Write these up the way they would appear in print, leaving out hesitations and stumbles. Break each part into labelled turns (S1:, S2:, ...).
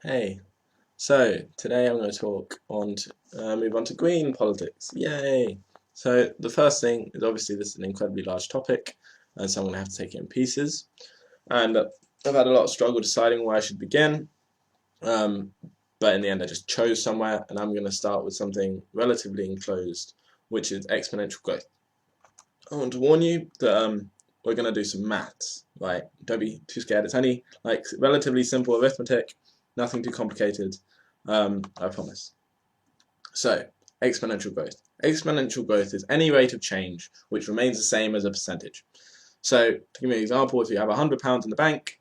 S1: Hey, so today I'm going to move on to green politics. Yay! So the first thing is obviously this is an incredibly large topic, and so I'm going to have to take it in pieces. And I've had a lot of struggle deciding where I should begin, um, but in the end I just chose somewhere, and I'm going to start with something relatively enclosed, which is exponential growth. I want to warn you that we're going to do some maths, right? Don't be too scared. It's only like relatively simple arithmetic. Nothing too complicated, I promise. So, exponential growth. Exponential growth is any rate of change which remains the same as a percentage. So, to give you an example, if you have £100 in the bank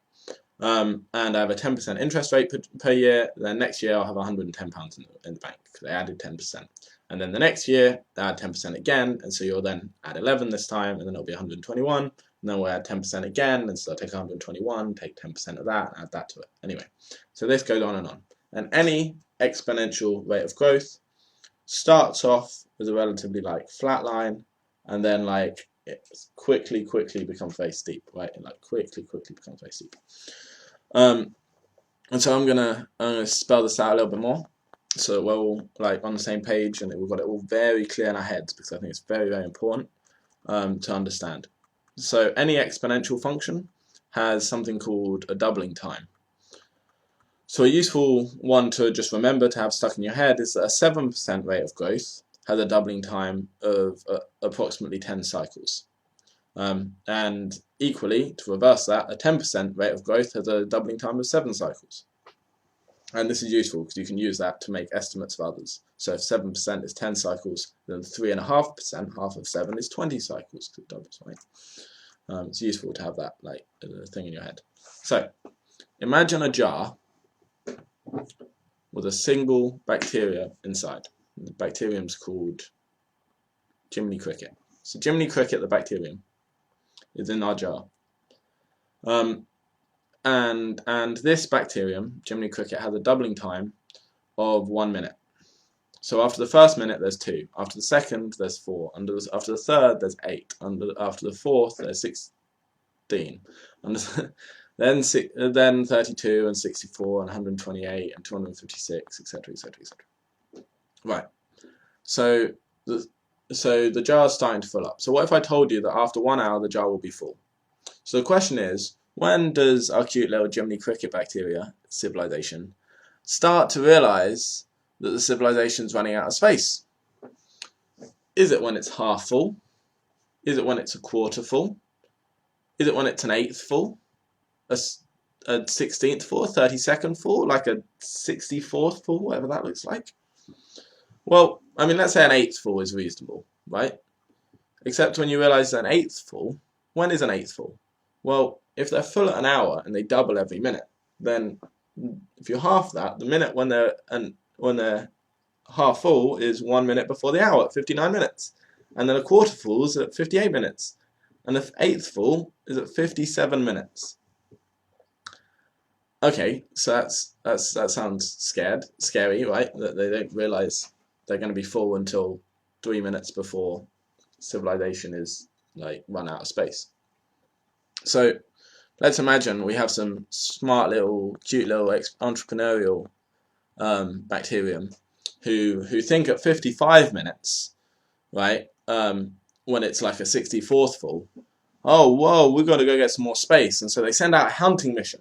S1: and I have a 10% interest rate per year, then next year I'll have £110 in the bank because I added 10%. And then the next year, add 10% again, and so you'll then add 11 this time, and then it'll be 121, and then we'll add 10% again, and so I'll take 121, take 10% of that, and add that to it. Anyway, so this goes on. And any exponential rate of growth starts off as a relatively flat line, and then it quickly becomes very steep, right? It quickly becomes very steep. And so I'm gonna spell this out a little bit more, so that we're all on the same page and we've got it all very clear in our heads, because I think it's very important to understand. So any exponential function has something called a doubling time. So a useful one to just remember to have stuck in your head is that a 7% rate of growth has a doubling time of approximately 10 cycles. And equally, to reverse that, a 10% rate of growth has a doubling time of 7 cycles. And this is useful because you can use that to make estimates of others. So if 7% is 10 cycles, then 3.5%, half of 7, is 20 cycles, because it doubles, right? It's useful to have that thing in your head. So imagine a jar with a single bacteria inside. The bacterium's called Jiminy Cricket. So Jiminy Cricket, the bacterium, is in our jar. And this bacterium, Jiminy Cricket, has a doubling time of 1 minute. So after the first minute, there's 2. After the second, there's 4. After the third, there's 8. After the fourth, there's 16. Then 32 and 64 and 128 and 256, etc., etc., etc. Right. So the jar is starting to fill up. So what if I told you that after 1 hour the jar will be full? So the question is, when does our cute little Jiminy Cricket bacteria civilization start to realize that the civilization's running out of space? Is it when it's half full? Is it when it's a quarter full? Is it when it's an eighth full? A 16th full? A 32nd full? Like a 64th full? Whatever that looks like. Well, I mean, let's say an eighth full is reasonable, right? Except when you realize an eighth full, when is an eighth full? Well, if they're full at an hour and they double every minute, then if you half that, the minute when they're half full is 1 minute before the hour, 59 minutes, and then a quarter full is at 58 minutes, and the eighth full is at 57 minutes. Okay, so that sounds scary, right? That they don't realize they're going to be full until 3 minutes before civilization is run out of space. So let's imagine we have some smart little, cute little entrepreneurial bacterium who think at 55 minutes, right, when it's like a 64th full, oh, whoa, we've got to go get some more space. And so they send out a hunting mission.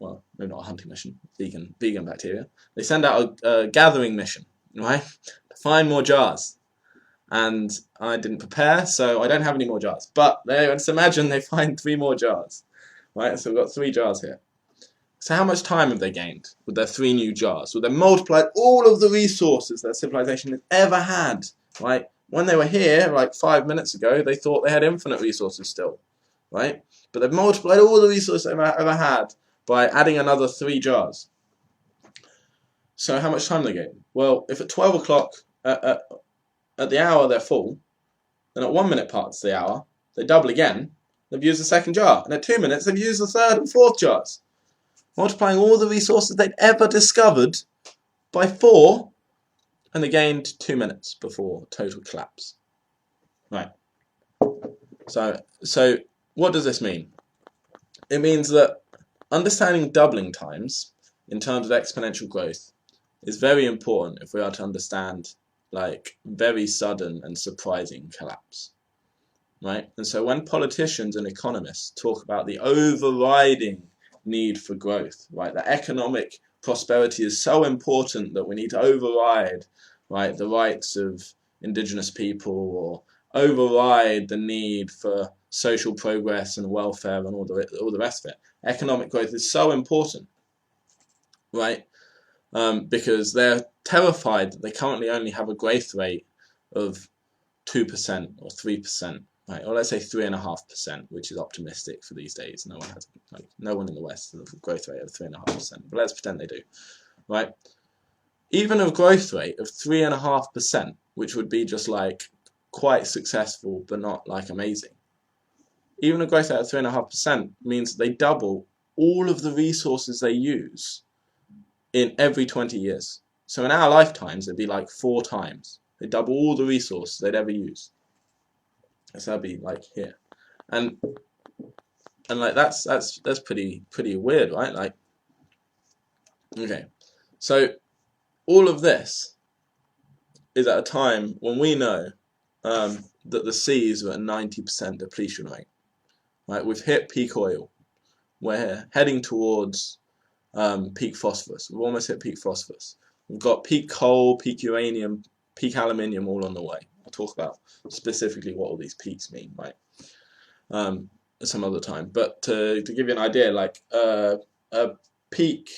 S1: Well, maybe not a hunting mission, vegan bacteria. They send out a gathering mission, right, to find more jars. And I didn't prepare, so I don't have any more jars. But let's imagine they find 3 more jars, right? So we've got 3 jars here. So how much time have they gained with their 3 new jars? Well, they multiplied all of the resources that civilization has ever had, right? When they were here, 5 minutes ago, they thought they had infinite resources still, right? But they've multiplied all the resources they've ever had by adding another 3 jars. So how much time they gained? Well, if at 12 o'clock at the hour they're full, then at 1 minute past the hour, they double again, they've used the second jar, and at 2 minutes they've used the third and fourth jars, multiplying all the resources they'd ever discovered by 4, and they gained 2 minutes before total collapse. Right. So what does this mean? It means that understanding doubling times in terms of exponential growth is very important if we are to understand like very sudden and surprising collapse, right? And so when politicians and economists talk about the overriding need for growth, right, that economic prosperity is so important that we need to override, right, the rights of indigenous people, or override the need for social progress and welfare and all the rest of it. Economic growth is so important, right? Because they're terrified that they currently only have a growth rate of 2% or 3%, right? Or let's say 3.5%, which is optimistic for these days. No one in the West has a growth rate of 3.5%, but let's pretend they do, right? Even a growth rate of 3.5%, which would be just like quite successful but not like amazing. Even a growth rate of 3.5% means they double all of the resources they use in every 20 years. So in our lifetimes, it'd be like 4 times. They double all the resources they'd ever use. So that'd be like here, and like that's pretty weird, right? Like, okay, so all of this is at a time when we know that the seas are at 90% depletion rate, right? We've hit peak oil. We're heading towards peak phosphorus. We've almost hit peak phosphorus. We've got peak coal, peak uranium, peak aluminium all on the way. I'll talk about specifically what all these peaks mean, right? Some other time. But to give you an idea, like a peak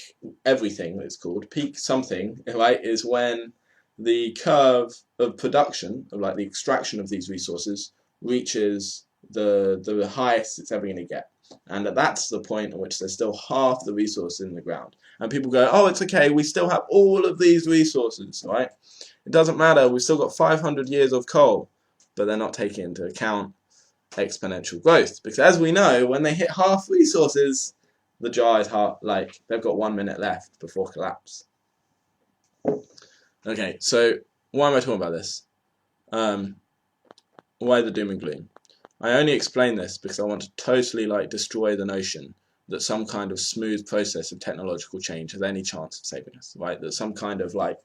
S1: everything, it's called peak something, right, is when the curve of production, of like the extraction of these resources, reaches the highest it's ever going to get. And that's the point at which there's still half the resources in the ground. And people go, oh, it's okay, we still have all of these resources, right? It doesn't matter, we've still got 500 years of coal. But they're not taking into account exponential growth. Because as we know, when they hit half resources, the jar is half, like, they've got 1 minute left before collapse. Okay, so why am I talking about this? Why the doom and gloom? I only explain this because I want to totally like destroy the notion that some kind of smooth process of technological change has any chance of saving us, right? That some kind of like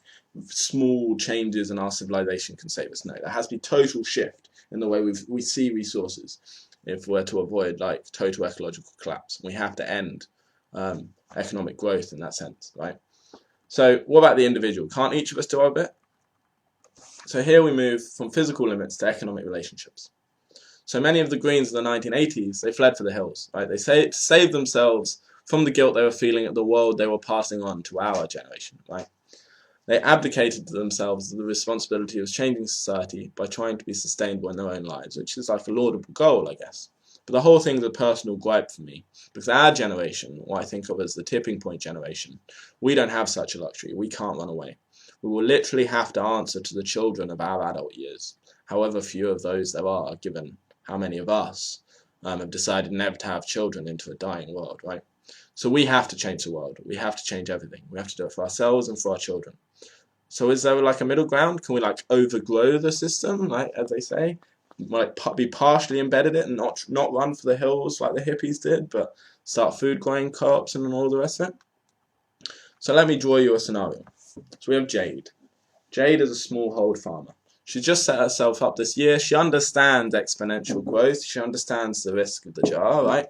S1: small changes in our civilization can save us. No, there has to be total shift in the way we see resources if we're to avoid like total ecological collapse. We have to end economic growth in that sense, right? So what about the individual? Can't each of us do our bit? So here we move from physical limits to economic relationships. So many of the Greens in the 1980s, they fled for the hills, right? They to save themselves from the guilt they were feeling at the world they were passing on to our generation, right? They abdicated to themselves the responsibility of changing society by trying to be sustainable in their own lives, which is like a laudable goal, I guess. But the whole thing is a personal gripe for me, because our generation, what I think of as the tipping point generation, we don't have such a luxury. We can't run away. We will literally have to answer to the children of our adult years, however few of those there are, given how many of us have decided never to have children into a dying world, right? So we have to change the world. We have to change everything. We have to do it for ourselves and for our children. So is there like a middle ground? Can we like overgrow the system, like as they say, like be partially embedded in it and not run for the hills like the hippies did, but start food growing co-ops and all the rest of it? So let me draw you a scenario. So we have Jade. Jade is a smallhold farmer. She just set herself up this year. She understands exponential growth. She understands the risk of the jar, right?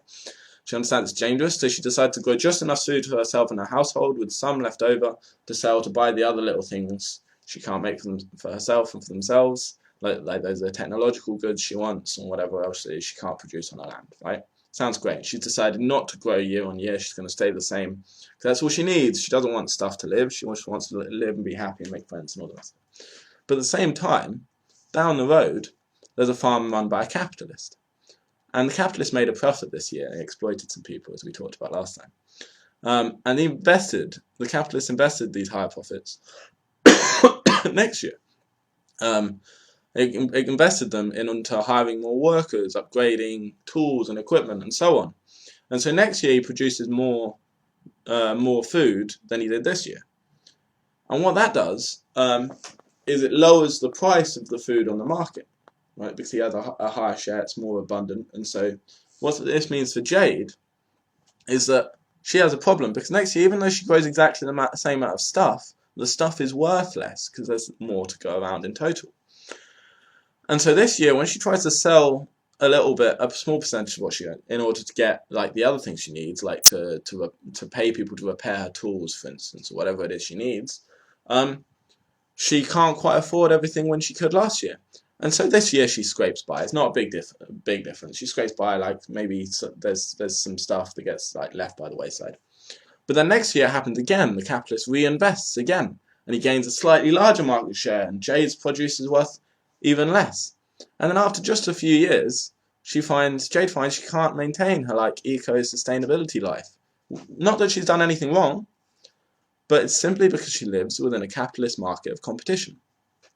S1: She understands it's dangerous, so she decided to grow just enough food for herself and her household, with some left over to sell to buy the other little things she can't make for herself and for themselves, like those are technological goods she wants and whatever else it is she can't produce on her land, right? Sounds great. She's decided not to grow year on year. She's going to stay the same. That's all she needs. She doesn't want stuff to live. She wants to live and be happy and make friends and all the rest. But at the same time, down the road, there's a farm run by a capitalist. And the capitalist made a profit this year. He exploited some people, as we talked about last time. And the capitalist invested these higher profits next year. It invested them into hiring more workers, upgrading tools and equipment, and so on. And so next year he produces more food than he did this year. And what that does is it lowers the price of the food on the market, right? Because he has a higher share, it's more abundant. And so what this means for Jade is that she has a problem because next year, even though she grows exactly the same amount of stuff, the stuff is worth less because there's more to go around in total. And so this year, when she tries to sell a little bit, a small percentage of what she earned, in order to get like the other things she needs, like to pay people to repair her tools, for instance, or whatever it is she needs, she can't quite afford everything when she could last year. And so this year she scrapes by. It's not a big difference. She scrapes by, like maybe there's some stuff that gets like left by the wayside. But then next year it happens again. The capitalist reinvests again, and he gains a slightly larger market share, and Jade's produce is worth even less. And then after just a few years, Jade finds she can't maintain her like eco-sustainability life. Not that she's done anything wrong, but it's simply because she lives within a capitalist market of competition.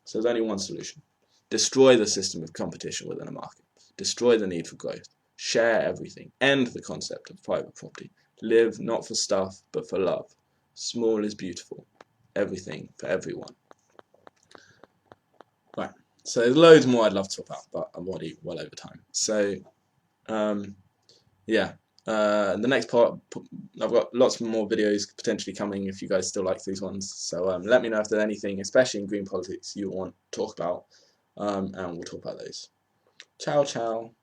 S1: So there's only one solution. Destroy the system of competition within a market. Destroy the need for growth. Share everything. End the concept of private property. Live not for stuff, but for love. Small is beautiful. Everything for everyone. Right. So there's loads more I'd love to talk about, but I'm already well over time. So, yeah. The next part, I've got lots more videos potentially coming if you guys still like these ones. So let me know if there's anything, especially in green politics, you want to talk about, and we'll talk about those. Ciao, ciao.